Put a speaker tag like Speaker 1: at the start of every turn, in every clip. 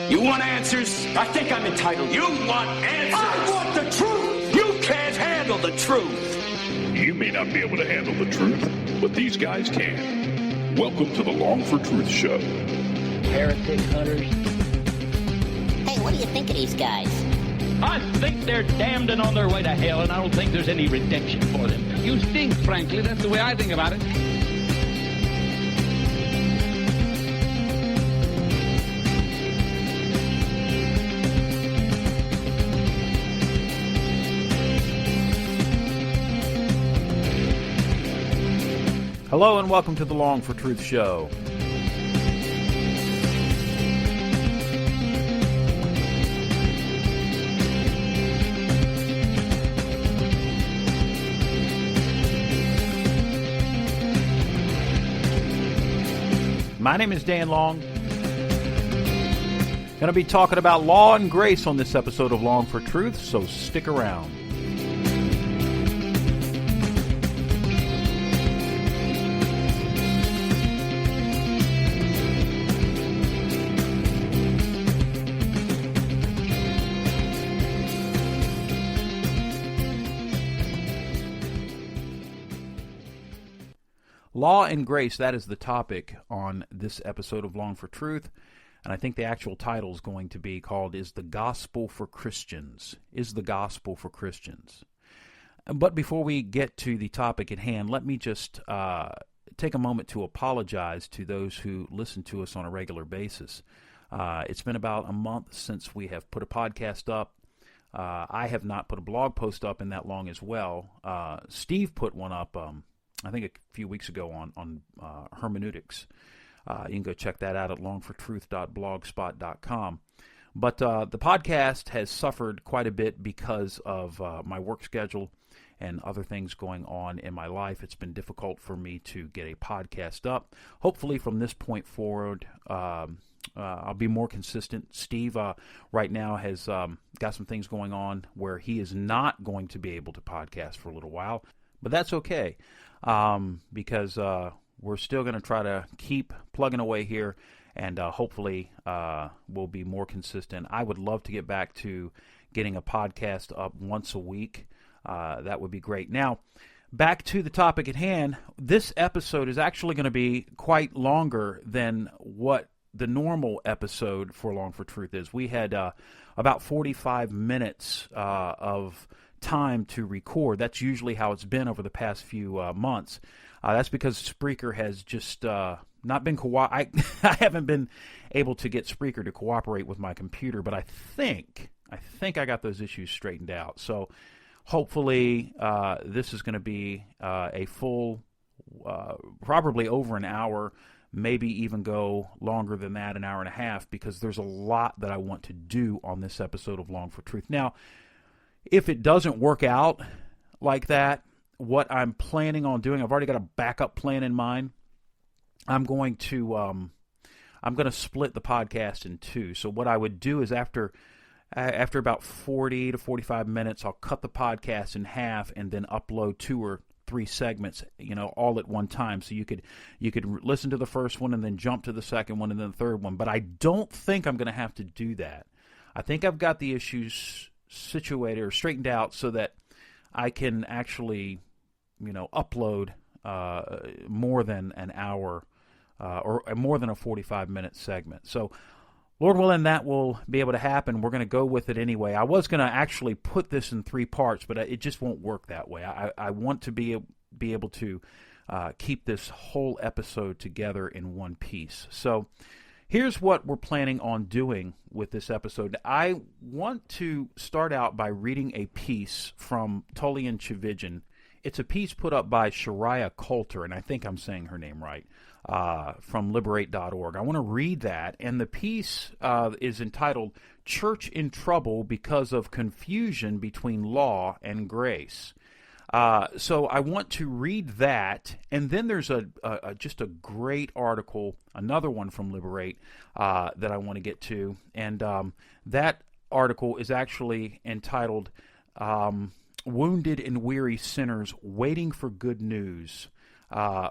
Speaker 1: You want answers?
Speaker 2: I think I'm entitled.
Speaker 1: You want answers?
Speaker 2: I want the truth!
Speaker 1: You can't handle the truth.
Speaker 3: You may not be able to handle the truth, but these guys can. Welcome to the Long for Truth Show.
Speaker 4: Heretic hunters.
Speaker 5: Hey, what do you think of these guys?
Speaker 6: I think they're damned and on their way to hell, and I don't think there's any redemption for them. You stink, frankly. That's the way I think about it.
Speaker 7: Hello and welcome to the Long for Truth Show. My name is Dan Long. Going to be talking about law and grace on this episode of Long for Truth, so stick around. Law and grace, that is the topic on this episode of Long for Truth. And I think the actual title is going to be called, Is the Gospel for Christians? Is the Gospel for Christians? But before we get to the topic at hand, let me just take a moment to apologize to those who listen to us on a regular basis. It's been about a month since we have put a podcast up. I have not put a blog post up in that long as well. Steve put one up I think a few weeks ago on hermeneutics. You can go check that out at longfortruth.blogspot.com. But the podcast has suffered quite a bit because of my work schedule and other things going on in my life. It's been difficult for me to get a podcast up. Hopefully from this point forward, I'll be more consistent. Steve right now has got some things going on where he is not going to be able to podcast for a little while. But that's okay. Because we're still going to try to keep plugging away here, and hopefully we'll be more consistent. I would love to get back to getting a podcast up once a week. That would be great. Now, back to the topic at hand. This episode is actually going to be quite longer than what the normal episode for Long for Truth is. We had about 45 minutes of time to record. That's usually how it's been over the past few months. That's because Spreaker has just not been I haven't been able to get Spreaker to cooperate with my computer, but I think I got those issues straightened out. So hopefully this is going to be a full, probably over an hour, maybe even go longer than that, an hour and a half, because there's a lot that I want to do on this episode of Long for Truth. Now, if it doesn't work out like that, what I'm planning on doing, I've already got a backup plan in mind. I'm going to split the podcast in two. So what I would do is after about 40 to 45 minutes, I'll cut the podcast in half and then upload 2 or 3 segments, all at one time. So you could listen to the first one and then jump to the second one and then the third one. But I don't think I'm going to have to do that. I think I've got the issues situated or straightened out so that I can actually, upload more than an hour or more than a 45-minute segment. So, Lord willing, that will be able to happen. We're going to go with it anyway. I was going to actually put this in 3 parts, but it just won't work that way. I want to be able to keep this whole episode together in one piece. So, here's what we're planning on doing with this episode. I want to start out by reading a piece from Tullian Tchividjian. It's a piece put up by Shariah Coulter, and I think I'm saying her name right, from Liberate.org. I want to read that, and the piece is entitled, Church in Trouble Because of Confusion Between Law and Grace. So I want to read that, and then there's just a great article, another one from Liberate, that I want to get to, and that article is actually entitled Wounded and Weary Sinners Waiting for Good News.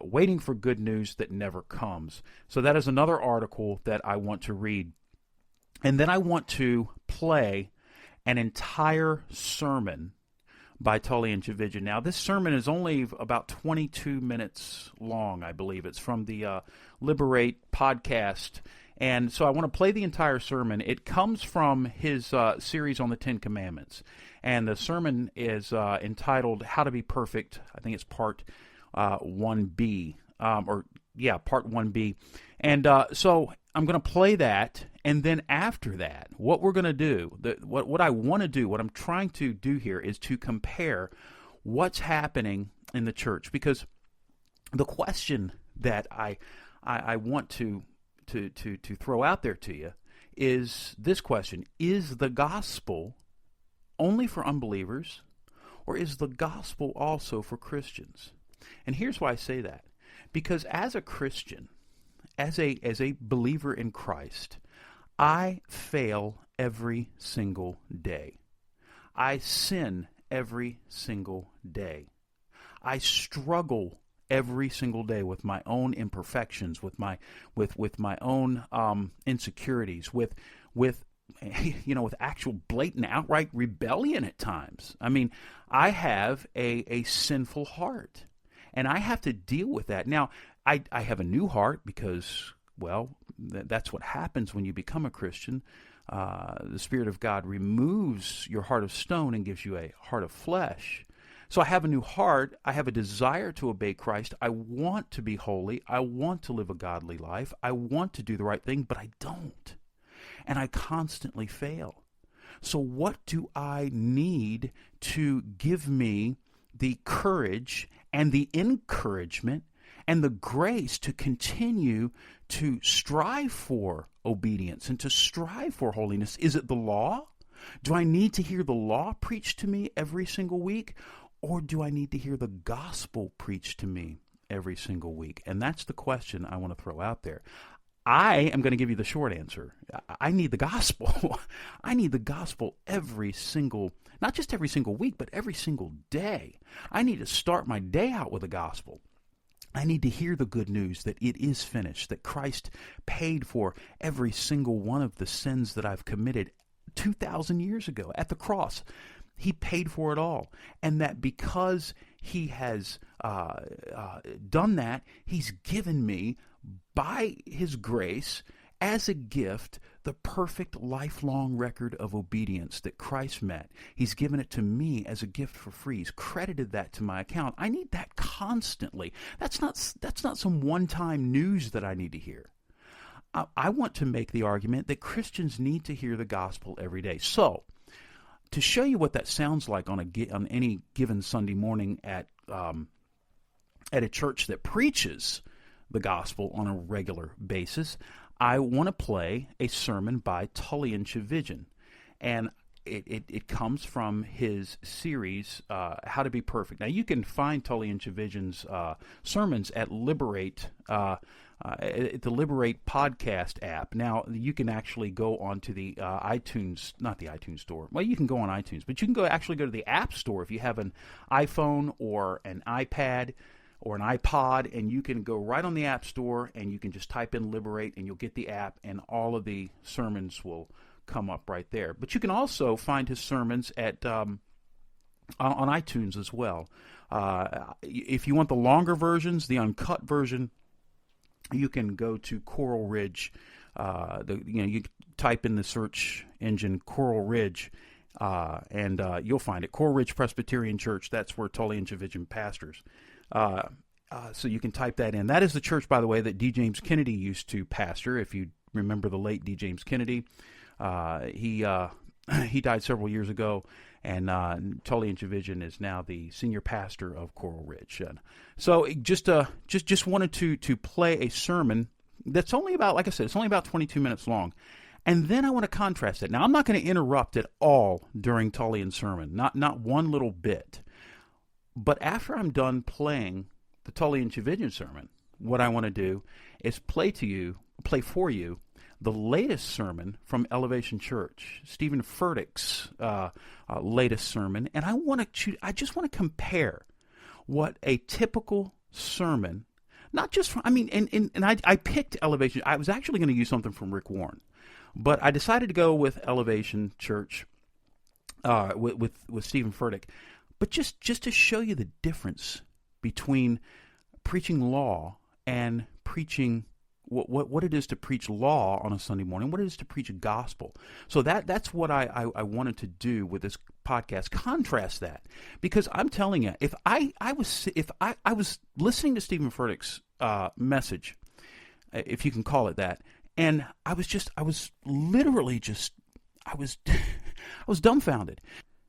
Speaker 7: Waiting for good news that never comes. So that is another article that I want to read. And then I want to play an entire sermon by Tullian Tchividjian. Now, this sermon is only about 22 minutes long, I believe. It's from the Liberate podcast. And so I want to play the entire sermon. It comes from his series on the Ten Commandments. And the sermon is entitled How to Be Perfect. I think it's part 1B. Part 1B. And so I'm going to play that, and then after that, what we're going to do, what I want to do, what I'm trying to do here is to compare what's happening in the church. Because the question that I want to throw out there to you is this question: is the gospel only for unbelievers, or is the gospel also for Christians? And here's why I say that. Because as a Christian, as a believer in Christ, I fail every single day. I sin every single day. I struggle every single day with my own imperfections, with my own insecurities, with actual blatant, outright rebellion at times. I mean, I have a sinful heart, and I have to deal with that. Now, I have a new heart because, well, that's what happens when you become a Christian. The Spirit of God removes your heart of stone and gives you a heart of flesh. So I have a new heart. I have a desire to obey Christ. I want to be holy. I want to live a godly life. I want to do the right thing, but I don't. And I constantly fail. So what do I need to give me the courage and the encouragement and the grace to continue to strive for obedience and to strive for holiness? Is it the law? Do I need to hear the law preached to me every single week? Or do I need to hear the gospel preached to me every single week? And that's the question I want to throw out there. I am going to give you the short answer. I need the gospel. I need the gospel every single, not just every single week, but every single day. I need to start my day out with the gospel. I need to hear the good news that it is finished, that Christ paid for every single one of the sins that I've committed 2,000 years ago at the cross. He paid for it all. And that because he has done that, he's given me, by his grace, as a gift, the perfect lifelong record of obedience that Christ met. He's given it to me as a gift for free. He's credited that to my account. I need that constantly. That's not some one-time news that I need to hear. I want to make the argument that Christians need to hear the gospel every day. So, to show you what that sounds like on any given Sunday morning at a church that preaches the gospel on a regular basis, I want to play a sermon by Tullian Tchividjian. And it comes from his series, How to Be Perfect. Now, you can find Tullian Tchividjian's sermons at Liberate, the Liberate podcast app. Now, you can actually go onto the iTunes, not the iTunes store. Well, you can go on iTunes, but you can actually go to the App Store if you have an iPhone or an iPad or an iPod, and you can go right on the App Store and you can just type in Liberate and you'll get the app, and all of the sermons will come up right there. But you can also find his sermons at on iTunes as well. If you want the longer versions, the uncut version, you can go to Coral Ridge. You type in the search engine Coral Ridge, and you'll find it. Coral Ridge Presbyterian Church. That's where Tullian Tchividjian pastors. So you can type that in. That is the church, by the way, that D. James Kennedy used to pastor. If you remember the late D. James Kennedy, he died several years ago, and Tullian Tchividjian is now the senior pastor of Coral Ridge. So just wanted to play a sermon that's only about, like I said, it's only about 22 minutes long. And then I want to contrast it. Now, I'm not going to interrupt at all during Tullian's sermon, not one little bit. But after I'm done playing the Tullian Tchividjian sermon, what I want to do is play for you the latest sermon from Elevation Church, Steven Furtick's latest sermon, and I just want to compare what a typical sermon, not just from, I picked Elevation. I was actually going to use something from Rick Warren, But I decided to go with Elevation Church, with Steven Furtick. But just to show you the difference between preaching law and preaching what it is to preach law on a Sunday morning, what it is to preach a gospel. So that's what I wanted to do with this podcast. Contrast that, because I'm telling you, if I was listening to Steven Furtick's message, if you can call it that, and I was dumbfounded,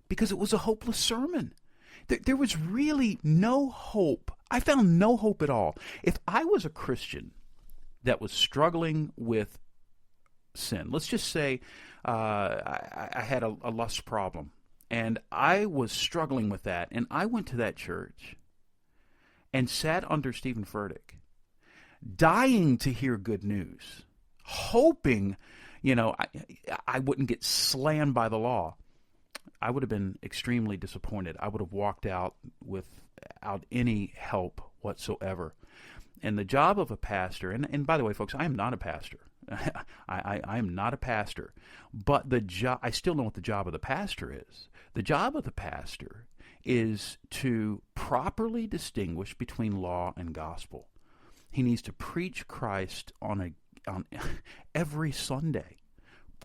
Speaker 7: because it was a hopeless sermon. There was really no hope. I found no hope at all. If I was a Christian that was struggling with sin, let's just say I had a lust problem, and I was struggling with that, and I went to that church and sat under Steven Furtick, dying to hear good news, hoping, I wouldn't get slammed by the law, I would have been extremely disappointed. I would have walked out without any help whatsoever. And the job of a pastor, and by the way, folks, I am not a pastor. I am not a pastor. But I still know what the job of the pastor is. The job of the pastor is to properly distinguish between law and gospel. He needs to preach Christ on every Sunday.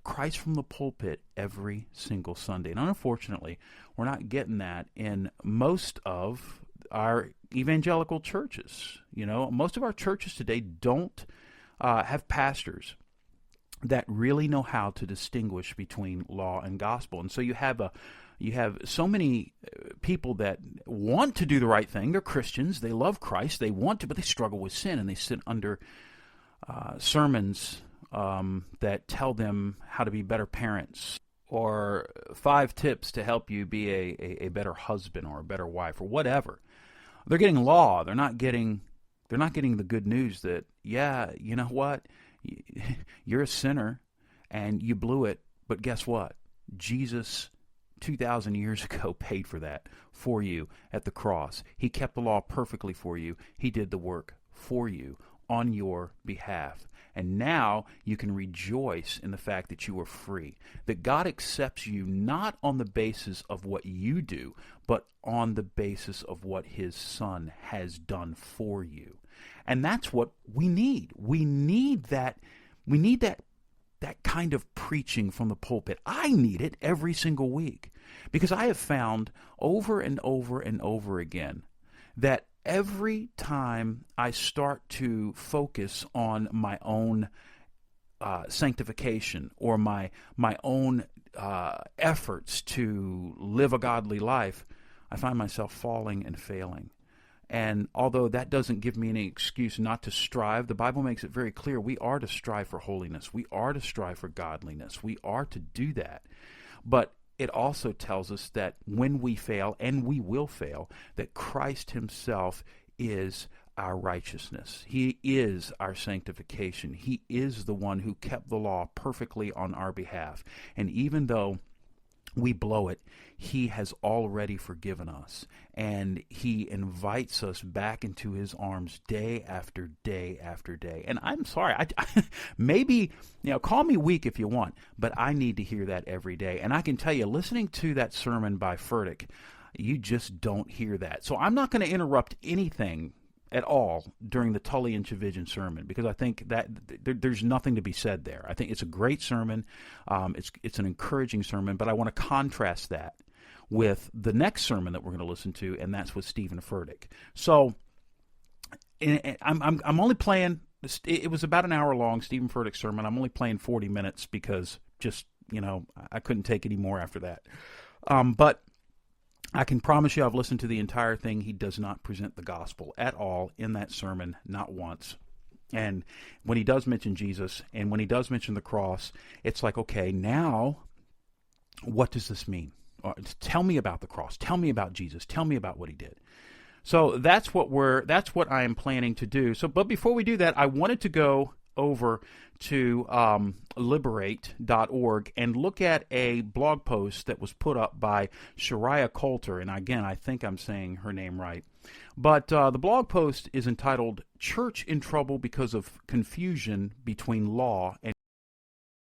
Speaker 7: Christ from the pulpit every single Sunday. And unfortunately, we're not getting that in most of our evangelical churches. Most of our churches today don't have pastors that really know how to distinguish between law and gospel. And so you have so many people that want to do the right thing. They're Christians. They love Christ. They want to, but they struggle with sin, and they sit under sermons that tell them how to be better parents, or 5 tips to help you be a better husband or a better wife, or whatever. They're getting law. They're not getting the good news that, yeah, you know what? You're a sinner and you blew it, but guess what? Jesus 2,000 years ago paid for that for you at the cross. He kept the law perfectly for you. He did the work for you on your behalf. And now you can rejoice in the fact that you are free, that God accepts you not on the basis of what you do, but on the basis of what His Son has done for you. And that's what we need. We need that kind of preaching from the pulpit. I need it every single week, because I have found over and over and over again that every time I start to focus on my own sanctification, or my own efforts to live a godly life, I find myself falling and failing. And although that doesn't give me any excuse not to strive, the Bible makes it very clear we are to strive for holiness. We are to strive for godliness. We are to do that. But it also tells us that when we fail, and we will fail, that Christ Himself is our righteousness. He is our sanctification. He is the one who kept the law perfectly on our behalf. And even though we blow it, He has already forgiven us, and He invites us back into His arms day after day after day. And I'm sorry, maybe, call me weak if you want, but I need to hear that every day. And I can tell you, listening to that sermon by Furtick, you just don't hear that. So I'm not going to interrupt anything at all during the Tullian Tchividjian sermon, because I think that there's nothing to be said there. I think it's a great sermon. It's an encouraging sermon, but I want to contrast that with the next sermon that we're going to listen to, and that's with Steven Furtick. So I'm only playing. It was about an hour long, Steven Furtick sermon. I'm only playing 40 minutes because just I couldn't take any more after that. But I can promise you I've listened to the entire thing. He does not present the gospel at all in that sermon, not once. And when he does mention Jesus, and when he does mention the cross, it's like, okay, now what does this mean? Tell me about the cross. Tell me about Jesus. Tell me about what He did. So that's what I am planning to do. But before we do that, I wanted to go over to liberate.org and look at a blog post that was put up by Shariah Coulter. And again, I think I'm saying her name right. But the blog post is entitled "Church in Trouble Because of Confusion Between Law and